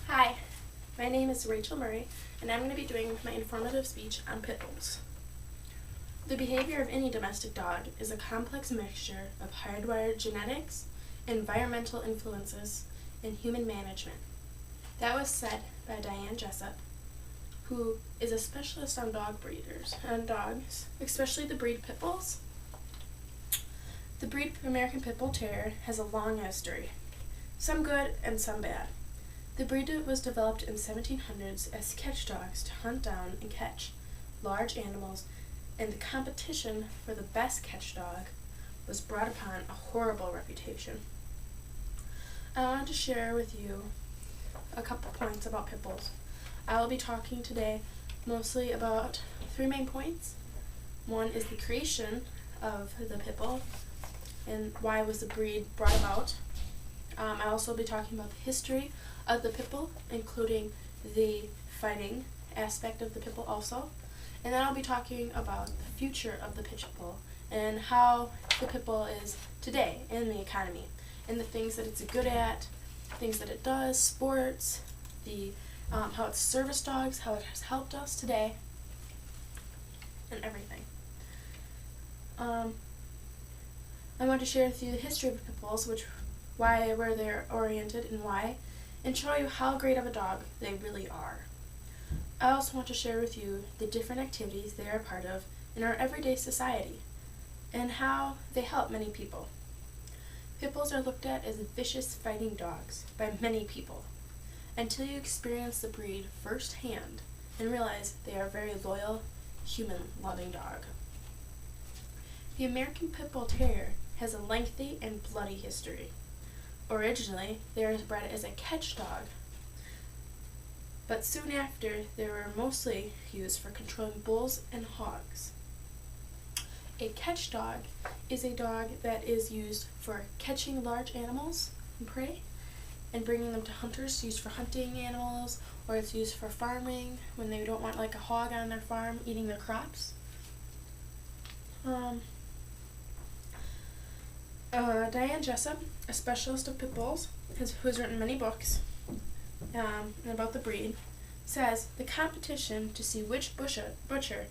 Hi, my name is Rachel Murray, and I'm going to be doing my informative speech on pit bulls. The behavior of any domestic dog is a complex mixture of hardwired genetics, environmental influences, and human management. That was said by Diane Jessup, who is a specialist on dog breeders and dogs, especially the breed pit bulls. The breed American Pit Bull Terrier has a long history, some good and some bad. The breed was developed in the 1700s as catch dogs to hunt down and catch large animals, and the competition for the best catch dog was brought upon a horrible reputation. I wanted to share with you a couple points about pit bulls. I will be talking today mostly about three main points. One is the creation of the pit bull and why was the breed brought about. I'll also be talking about the history of the pit bull, including the fighting aspect of the pit bull also. And then I'll be talking about the future of the pit bull and how the pit bull is today in the economy and the things that it's good at, things that it does, sports, how it's service dogs, how it has helped us today, and everything. I want to share with you the history of pit bulls, where they're oriented and why, and show you how great of a dog they really are. I also want to share with you the different activities they are a part of in our everyday society and how they help many people. Pit bulls are looked at as vicious fighting dogs by many people until you experience the breed firsthand and realize they are a very loyal, human-loving dog. The American Pit Bull Terrier has a lengthy and bloody history. Originally, they were bred as a catch dog, but soon after, they were mostly used for controlling bulls and hogs. A catch dog is a dog that is used for catching large animals and prey and bringing them to hunters, used for hunting animals, or it's used for farming when they don't want like a hog on their farm eating their crops. Diane Jessup, a specialist of pit bulls, who has written many books about the breed, says the competition to see which butcher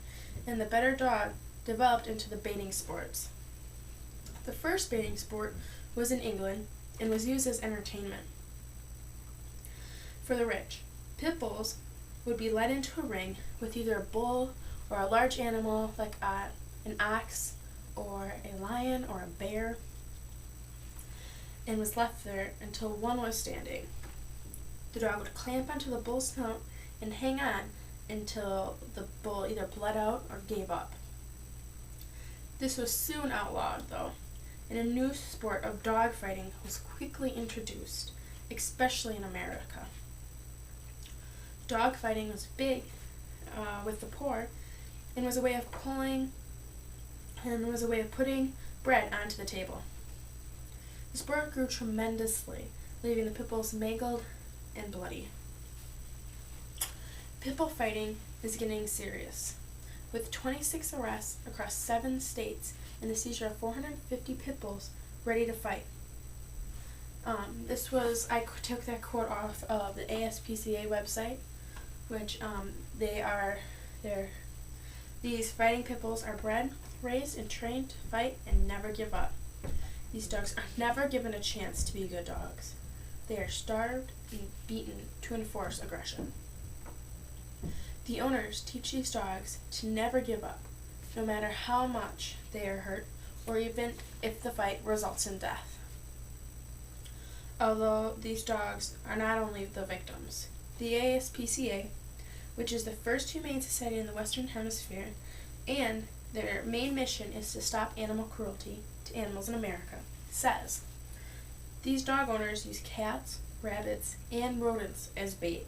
and the better dog developed into the baiting sports. The first baiting sport was in England and was used as entertainment for the rich. Pit bulls would be led into a ring with either a bull or a large animal like an ox or a lion or a bear, and was left there until one was standing. The dog would clamp onto the bull's snout and hang on until the bull either bled out or gave up. This was soon outlawed, though, and a new sport of dog fighting was quickly introduced, especially in America. Dog fighting was big with the poor and was a way of putting bread onto the table. The sport grew tremendously, leaving the pit bulls mangled and bloody. Pit bull fighting is getting serious, with 26 arrests across 7 states and the seizure of 450 pit bulls ready to fight. I took that quote off of the ASPCA website, which these fighting pit bulls are bred, raised, and trained to fight and never give up. These dogs are never given a chance to be good dogs. They are starved and beaten to enforce aggression. The owners teach these dogs to never give up, no matter how much they are hurt, or even if the fight results in death. Although these dogs are not only the victims, the ASPCA, which is the first humane society in the Western Hemisphere, and their main mission is to stop animal cruelty to animals in America, says these dog owners use cats, rabbits, and rodents as bait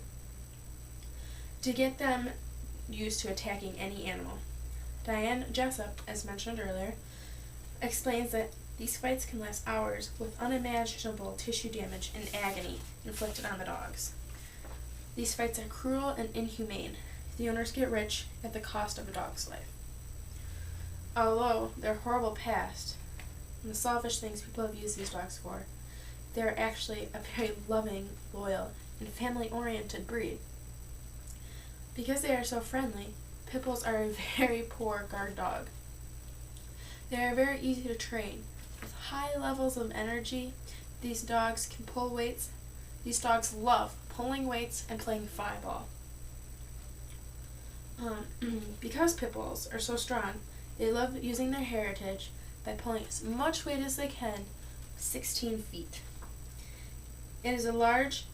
to get them used to attacking any animal. Diane Jessup, as mentioned earlier, explains that these fights can last hours with unimaginable tissue damage and agony inflicted on the dogs. These fights are cruel and inhumane. The owners get rich at the cost of a dog's life. Although their horrible past and the selfish things people have used these dogs for, they're actually a very loving, loyal, and family-oriented breed. Because they are so friendly, pit bulls are a very poor guard dog. They are very easy to train. With high levels of energy, these dogs can pull weights. These dogs love pulling weights and playing flyball. Because pit bulls are so strong, they love using their heritage by pulling as much weight as they can, 16 feet. It is a large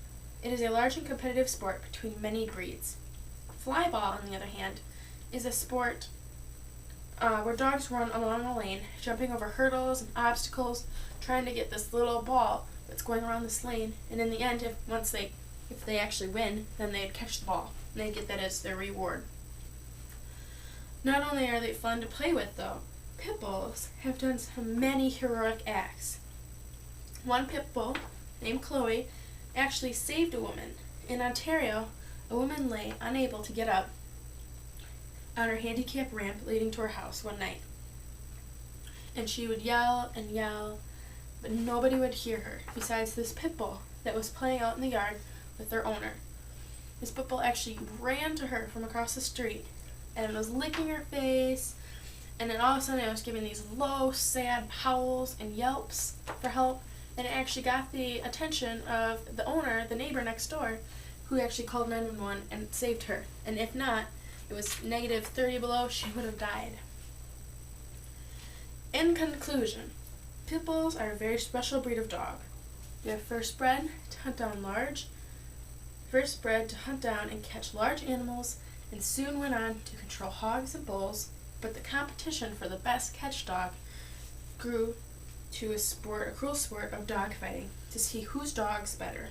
and competitive sport between many breeds. Flyball, on the other hand, is a sport where dogs run along a lane, jumping over hurdles and obstacles, trying to get this little ball that's going around this lane. And in the end, if they actually win, then they'd catch the ball, and they'd get that as their reward. Not only are they fun to play with, though, pit bulls have done many heroic acts. One pit bull, named Chloe, actually saved a woman. In Ontario, a woman lay unable to get up on her handicap ramp leading to her house one night. And she would yell and yell, but nobody would hear her besides this pit bull that was playing out in the yard with their owner. This pit bull actually ran to her from across the street and was licking her face, and then all of a sudden it was giving these low, sad howls and yelps for help, and it actually got the attention of the owner, the neighbor next door, who actually called 911 and saved her. And if not, it was -30 below, she would have died. In conclusion, pit bulls are a very special breed of dog. They are first bred to hunt down and catch large animals, and soon went on to control hogs and bulls, but the competition for the best catch dog grew to a cruel sport of dog fighting to see whose dog's better.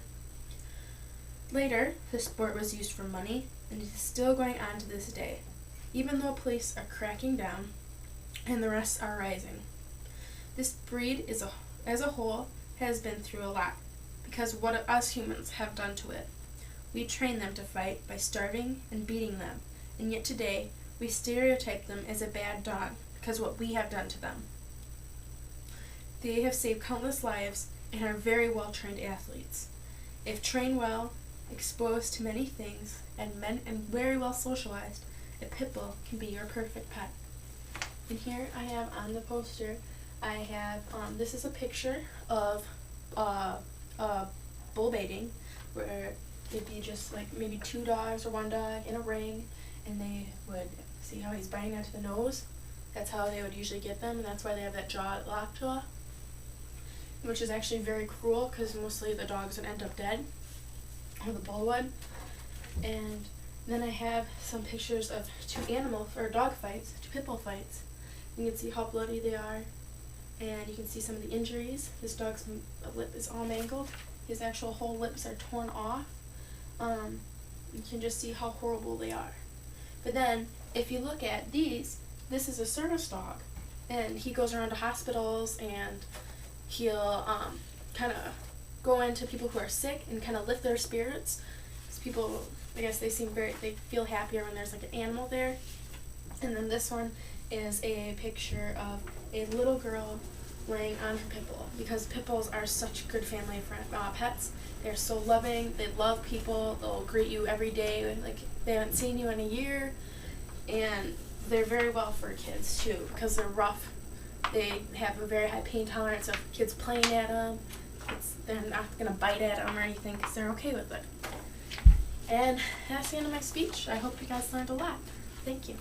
Later, the sport was used for money, and it is still going on to this day, even though police are cracking down and the arrests are rising. This breed as a whole has been through a lot because of what us humans have done to it. We train them to fight by starving and beating them, and yet today we stereotype them as a bad dog because of what we have done to them. They have saved countless lives and are very well-trained athletes. If trained well, exposed to many things, and very well socialized, a pit bull can be your perfect pet. And here I have on the poster, I have, this is a picture of bull baiting, where it'd be just like maybe 2 dogs or 1 dog in a ring, and they would see how he's biting onto the nose. That's how they would usually get them, and that's why they have that lock jaw, which is actually very cruel because mostly the dogs would end up dead, or the bull would. And then I have some pictures of 2 dog fights, 2 pit bull fights. You can see how bloody they are, and you can see some of the injuries. This dog's lip is all mangled. His actual whole lips are torn off. You can just see how horrible they are. But then, if you look at these, this is a service dog, and he goes around to hospitals, and he'll kind of go into people who are sick and kind of lift their spirits. Because people, I guess they feel happier when there's like an animal there. And then this one is a picture of a little girl laying on her pit bull, because pit bulls are such good family pets. They're so loving. They love people. They'll greet you every day like they haven't seen you in a year, and they're very well for kids too because they're rough. They have a very high pain tolerance of kids playing at them. They're not going to bite at them or anything because they're okay with it. And that's the end of my speech. I hope you guys learned a lot. Thank you.